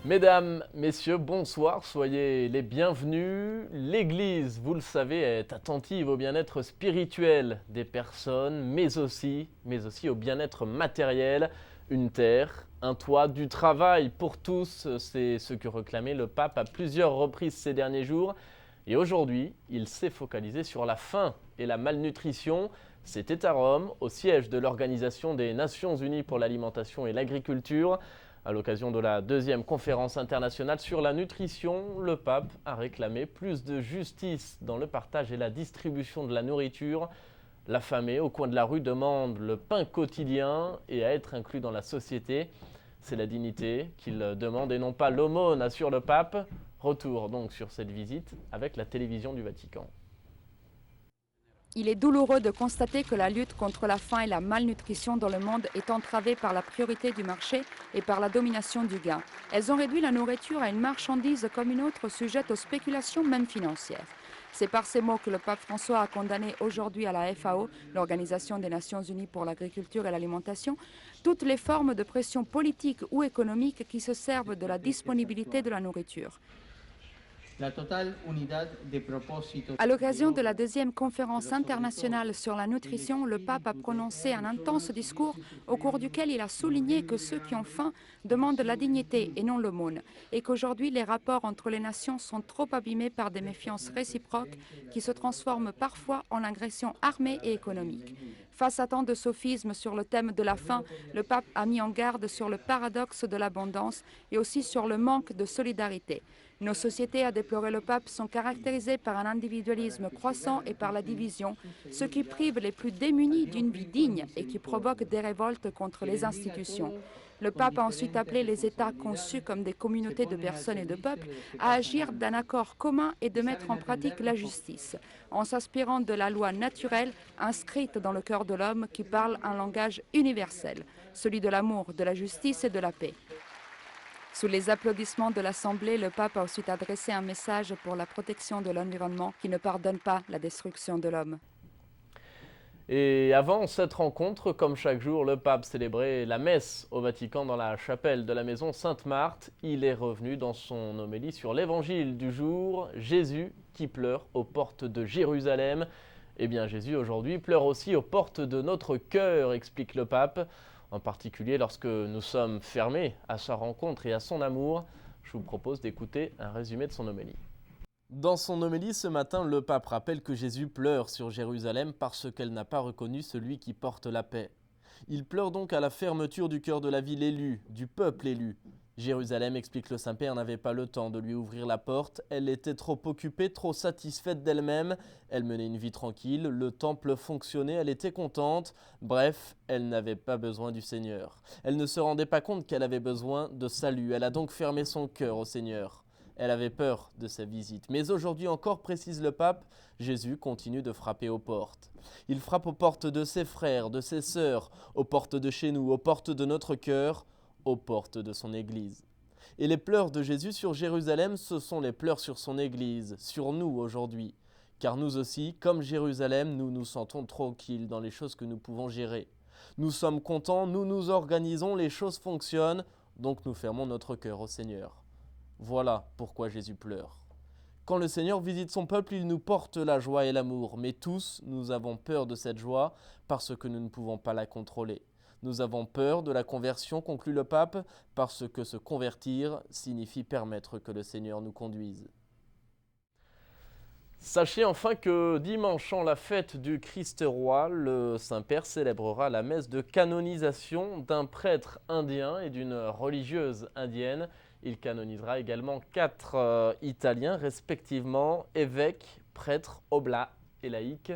Mesdames, messieurs, bonsoir, soyez les bienvenus. L'Église, vous le savez, est attentive au bien-être spirituel des personnes, mais aussi au bien-être matériel. Une terre, un toit, du travail pour tous, c'est ce que réclamait le pape à plusieurs reprises ces derniers jours. Et aujourd'hui, il s'est focalisé sur la faim et la malnutrition. C'était à Rome, au siège de l'Organisation des Nations Unies pour l'alimentation et l'agriculture. À l'occasion de la deuxième conférence internationale sur la nutrition, le pape a réclamé plus de justice dans le partage et la distribution de la nourriture. L'affamé au coin de la rue demande le pain quotidien et à être inclus dans la société. C'est la dignité qu'il demande et non pas l'aumône, assure le pape. Retour donc sur cette visite avec la télévision du Vatican. Il est douloureux de constater que la lutte contre la faim et la malnutrition dans le monde est entravée par la priorité du marché et par la domination du gain. Elles ont réduit la nourriture à une marchandise comme une autre sujette aux spéculations même financières. C'est par ces mots que le pape François a condamné aujourd'hui à la FAO, l'Organisation des Nations Unies pour l'agriculture et l'alimentation, toutes les formes de pression politique ou économique qui se servent de la disponibilité de la nourriture. À l'occasion de la deuxième conférence internationale sur la nutrition, le pape a prononcé un intense discours au cours duquel il a souligné que ceux qui ont faim demandent la dignité et non l'aumône, et qu'aujourd'hui les rapports entre les nations sont trop abîmés par des méfiances réciproques qui se transforment parfois en agressions armées et économiques. Face à tant de sophismes sur le thème de la faim, le pape a mis en garde sur le paradoxe de l'abondance et aussi sur le manque de solidarité. Nos sociétés, a déploré le pape, sont caractérisées par un individualisme croissant et par la division, ce qui prive les plus démunis d'une vie digne et qui provoque des révoltes contre les institutions. Le pape a ensuite appelé les États conçus comme des communautés de personnes et de peuples à agir d'un accord commun et de mettre en pratique la justice, en s'inspirant de la loi naturelle inscrite dans le cœur de l'homme qui parle un langage universel, celui de l'amour, de la justice et de la paix. Sous les applaudissements de l'Assemblée, le pape a ensuite adressé un message pour la protection de l'environnement qui ne pardonne pas la destruction de l'homme. Et avant cette rencontre, comme chaque jour, le pape célébrait la messe au Vatican dans la chapelle de la maison Sainte-Marthe. Il est revenu dans son homélie sur l'évangile du jour, Jésus qui pleure aux portes de Jérusalem. Eh bien, Jésus aujourd'hui pleure aussi aux portes de notre cœur, explique le pape. En particulier lorsque nous sommes fermés à sa rencontre et à son amour. Je vous propose d'écouter un résumé de son homélie. Dans son homélie ce matin, le pape rappelle que Jésus pleure sur Jérusalem parce qu'elle n'a pas reconnu celui qui porte la paix. Il pleure donc à la fermeture du cœur de la ville élue, du peuple élu. Jérusalem, explique le Saint-Père, n'avait pas le temps de lui ouvrir la porte. Elle était trop occupée, trop satisfaite d'elle-même. Elle menait une vie tranquille, le temple fonctionnait, elle était contente. Bref, elle n'avait pas besoin du Seigneur. Elle ne se rendait pas compte qu'elle avait besoin de salut. Elle a donc fermé son cœur au Seigneur. Elle avait peur de sa visite. Mais aujourd'hui encore, précise le pape, Jésus continue de frapper aux portes. Il frappe aux portes de ses frères, de ses sœurs, aux portes de chez nous, aux portes de notre cœur, aux portes de son Église. Et les pleurs de Jésus sur Jérusalem, ce sont les pleurs sur son Église, sur nous aujourd'hui. Car nous aussi, comme Jérusalem, nous nous sentons tranquilles dans les choses que nous pouvons gérer. Nous sommes contents, nous nous organisons, les choses fonctionnent, donc nous fermons notre cœur au Seigneur. Voilà pourquoi Jésus pleure. Quand le Seigneur visite son peuple, il nous porte la joie et l'amour, mais tous, nous avons peur de cette joie parce que nous ne pouvons pas la contrôler. Nous avons peur de la conversion, conclut le pape, parce que se convertir signifie permettre que le Seigneur nous conduise. Sachez enfin que dimanche, en la fête du Christ roi, le Saint-Père célébrera la messe de canonisation d'un prêtre indien et d'une religieuse indienne. Il canonisera également 4 Italiens, respectivement évêques, prêtres, oblats et laïcs.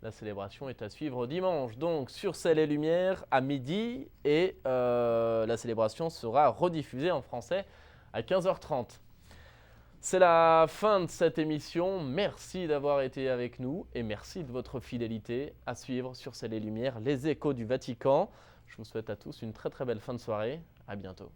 La célébration est à suivre dimanche, donc sur Ciel et Lumière à midi, et la célébration sera rediffusée en français à 15h30. C'est la fin de cette émission. Merci d'avoir été avec nous et merci de votre fidélité. À suivre sur Ciel et Lumière, les échos du Vatican. Je vous souhaite à tous une très très belle fin de soirée. À bientôt.